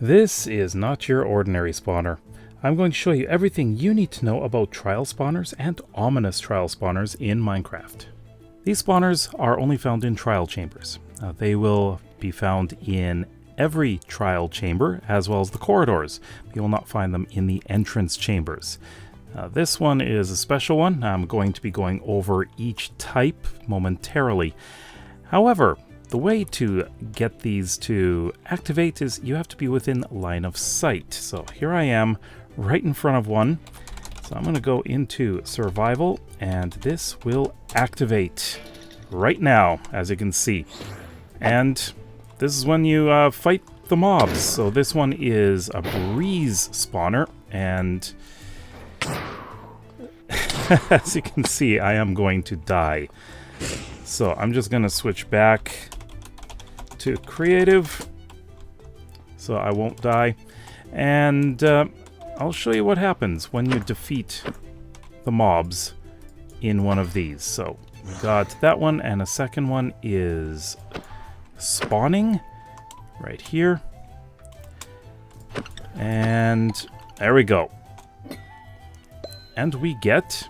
This is not your ordinary spawner. I'm going to show you everything you need to know about trial spawners and ominous trial spawners in Minecraft. These spawners are only found in trial chambers. They will be found in every trial chamber as well as the corridors. You will not find them in the entrance chambers. This one is a special one. I'm going to be going over each type momentarily. However, the way to get these to activate is you have to be within line of sight. So here I am right in front of one. So I'm going to go into survival and this will activate right now, as you can see. And this is when you fight the mobs. So this one is a breeze spawner, and as you can see, I am going to die. So I'm just going to switch back to creative so I won't die. And I'll show you what happens when you defeat the mobs in one of these. So we got that one, and a second one is spawning right here. And there we go. And we get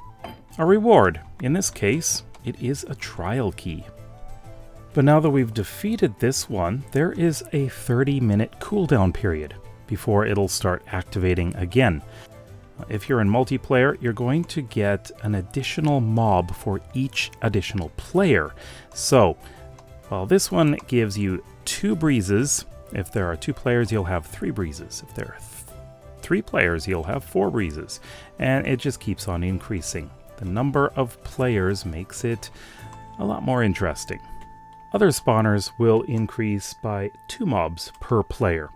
a reward. In this case, it is a trial key. But now that we've defeated this one, there is a 30-minute cooldown period before it'll start activating again. If you're in multiplayer, you're going to get an additional mob for each additional player. So, while this one gives you 2 breezes, if there are 2 players, you'll have 3 breezes. If there are 3 players, you'll have 4 breezes. And it just keeps on increasing. The number of players makes it a lot more interesting. Other spawners will increase by 2 mobs per player.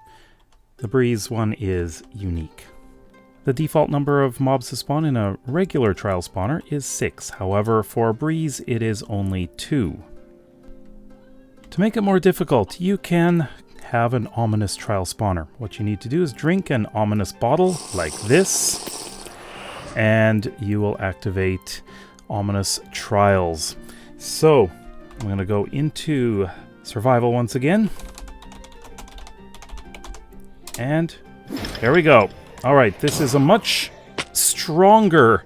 The breeze one is unique. The default number of mobs to spawn in a regular trial spawner is 6. However, for a breeze, it is only 2. To make it more difficult, you can have an ominous trial spawner. What you need to do is drink an ominous bottle like this, and you will activate ominous trials. So I'm going to go into survival once again. And there we go. All right, this is a much stronger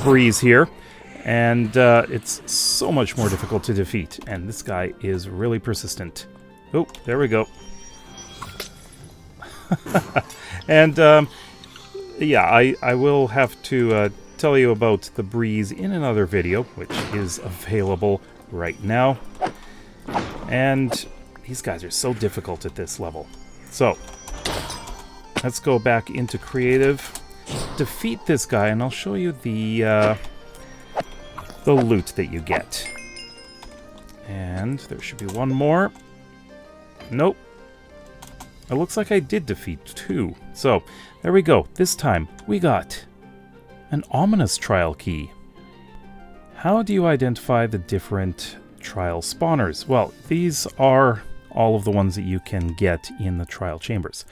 breeze here. And it's so much more difficult to defeat. And this guy is really persistent. Oh, there we go. And yeah, I will have to tell you about the breeze in another video, which is available right now. And these guys are so difficult at this level. So let's go back into creative, defeat this guy, and I'll show you the loot that you get. And there should be one more. Nope. It looks like I did defeat 2. So there we go. This time we got an ominous trial key. How do you identify the different trial spawners? Well, these are all of the ones that you can get in the trial chambers.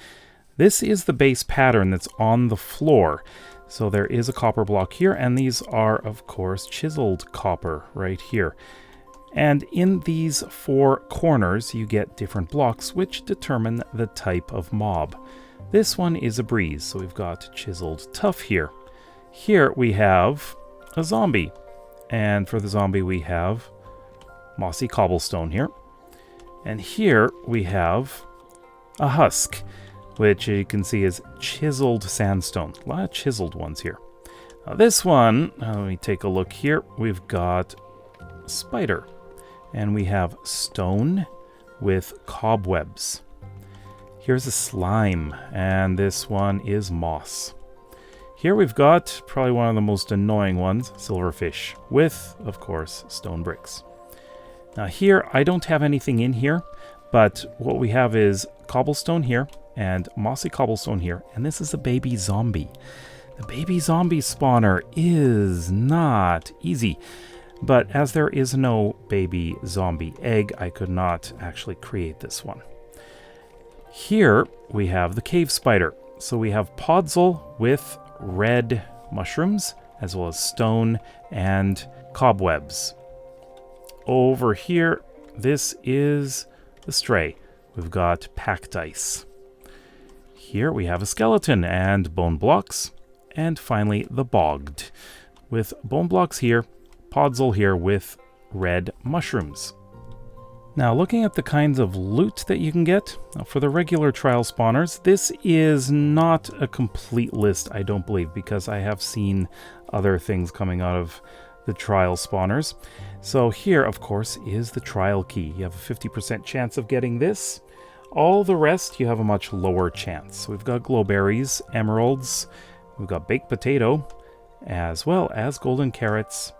This is the base pattern that's on the floor. So there is a copper block here, and these are, of course, chiseled copper right here. And in these 4 corners, you get different blocks which determine the type of mob. This one is a breeze, so we've got chiseled tough here. Here we have a zombie, and for the zombie we have mossy cobblestone here. And here we have a husk, which you can see is chiseled sandstone. A lot of chiseled ones here. Now this one, let me take a look here. We've got a spider, and we have stone with cobwebs. Here's a slime, and this one is moss. Here we've got probably one of the most annoying ones, silverfish, with, of course, stone bricks. Now here, I don't have anything in here, but what we have is cobblestone here, and mossy cobblestone here, and this is a baby zombie. The baby zombie spawner is not easy, but as there is no baby zombie egg, I could not actually create this one. Here we have the cave spider. So we have podzol with red mushrooms, as well as stone and cobwebs. Over here, this is the stray. We've got packed ice. here we have a skeleton and bone blocks. And finally, the bogged, with bone blocks here, podzol here with red mushrooms. Now, looking at the kinds of loot that you can get, for the regular trial spawners, this is not a complete list, I don't believe, because I have seen other things coming out of the trial spawners. So here, of course, is the trial key. You have a 50% chance of getting this. All the rest, you have a much lower chance. We've got glowberries, emeralds, we've got baked potato, as well as golden carrots,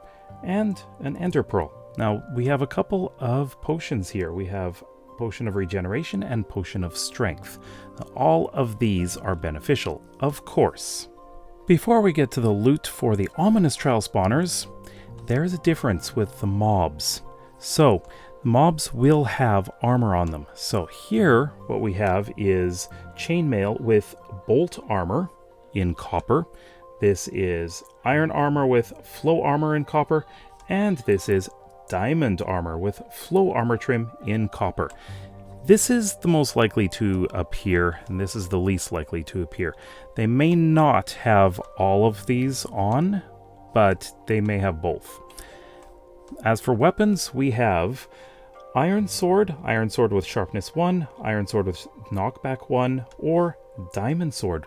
and an ender pearl. Now, we have a couple of potions here. We have Potion of Regeneration and Potion of Strength. Now, all of these are beneficial, of course. Before we get to the loot for the ominous trial spawners, there's a difference with the mobs. So, the mobs will have armor on them. So here, what we have is chainmail with bolt armor in copper. This is iron armor with flow armor in copper. And this is diamond armor with flow armor trim in copper. This is the most likely to appear, and this is the least likely to appear. They may not have all of these on, but they may have both. As for weapons, we have iron sword with sharpness 1, iron sword with knockback 1, or diamond sword.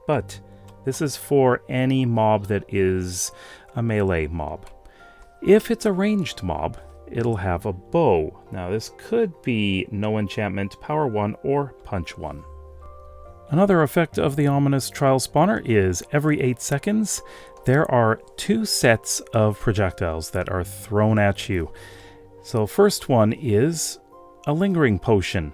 But this is for any mob that is a melee mob. If it's a ranged mob, it'll have a bow. Now this could be no enchantment, power 1, or punch 1. Another effect of the ominous trial spawner is every 8 seconds, there are 2 sets of projectiles that are thrown at you. So first one is a lingering potion.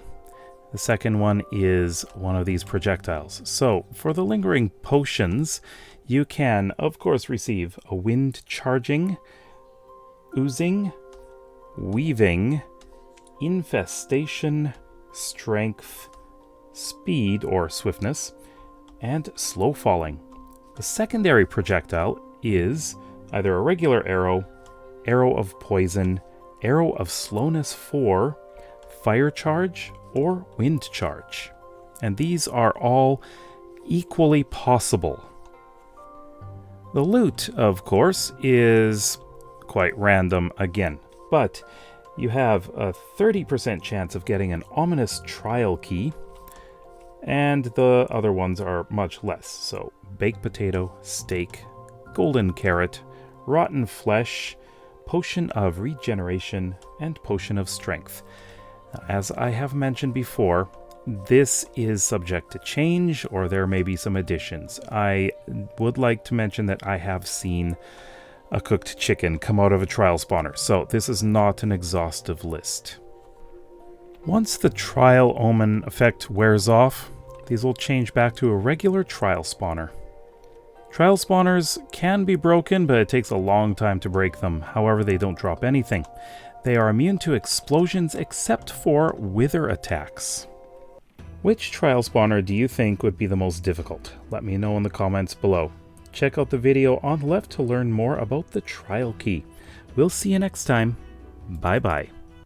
The second one is one of these projectiles. So for the lingering potions, you can, of course, receive a wind charging, oozing, weaving, infestation, strength, speed or swiftness, and slow falling. The secondary projectile is either a regular arrow, arrow of poison, arrow of slowness 4, fire charge, or wind charge. And these are all equally possible. The loot, of course, is quite random again, but you have a 30% chance of getting an ominous trial key, and the other ones are much less. So baked potato, steak, golden carrot, rotten flesh, potion of regeneration, and potion of strength. As I have mentioned before, this is subject to change, or there may be some additions. I would like to mention that I have seen a cooked chicken come out of a trial spawner, so this is not an exhaustive list. Once the trial omen effect wears off, these will change back to a regular trial spawner. Trial spawners can be broken, but it takes a long time to break them. However, they don't drop anything. They are immune to explosions except for wither attacks. Which trial spawner do you think would be the most difficult? Let me know in the comments below. Check out the video on the left to learn more about the trial key. We'll see you next time. Bye bye.